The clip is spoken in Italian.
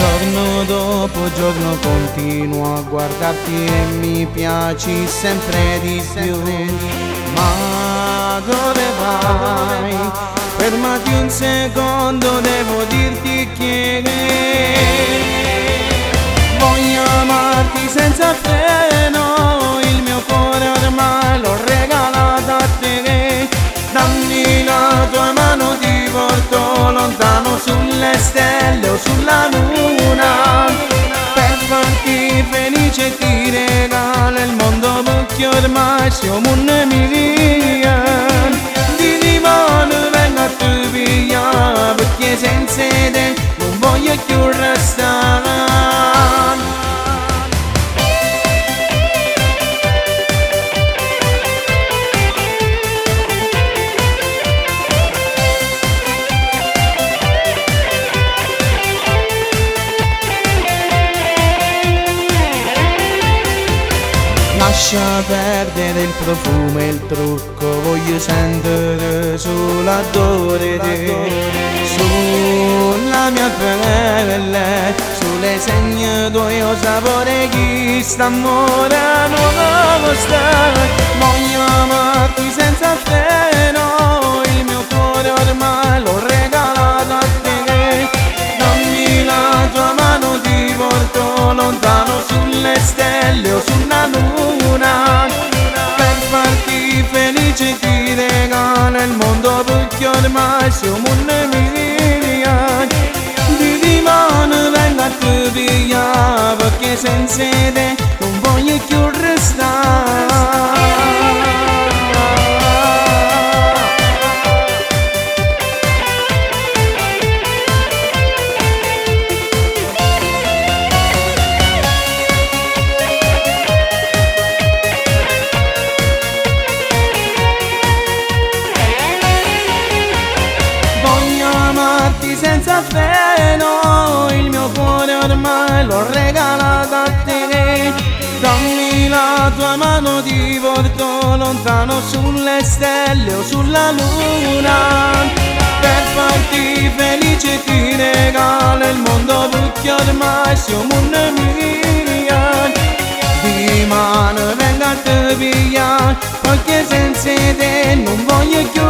Giorno dopo giorno continuo a guardarti e mi piaci sempre di più. Ma dove vai? Fermati un secondo, devo dirti che voglio amarti senza freno, il mio cuore ormai l'ho regalato a te. Dammi la tua mano, ti porto lontano sulle stelle o sulla luna, per farti felice ti regalo il mondo, perché ormai siamo un milione. Di limone vengo a te via, perché senza te non voglio più restare. Lascia perdere il profumo e il trucco, voglio sentire sull'odore te, sulla mia pelle, sulle segne tuoi io sapore chi sta amore non sta. Voglio amarti senza freno, il mio cuore ormai l'ho regalato a te. Dammi la tua mano, ti porto lontano sulle stelle o sulla luna, per farti felice ti regalo il mondo, perché ormai siamo un milione. Di rimane vengo a te via, perché senza te non voglio più restare. Senza freno, il mio cuore ormai l'ho regalato a te. Dammi la tua mano, ti porto lontano sulle stelle o sulla luna, per farti felice ti regalo il mondo, perché ormai siamo un milione. Di mano vengo a te via, perché senza te non voglio più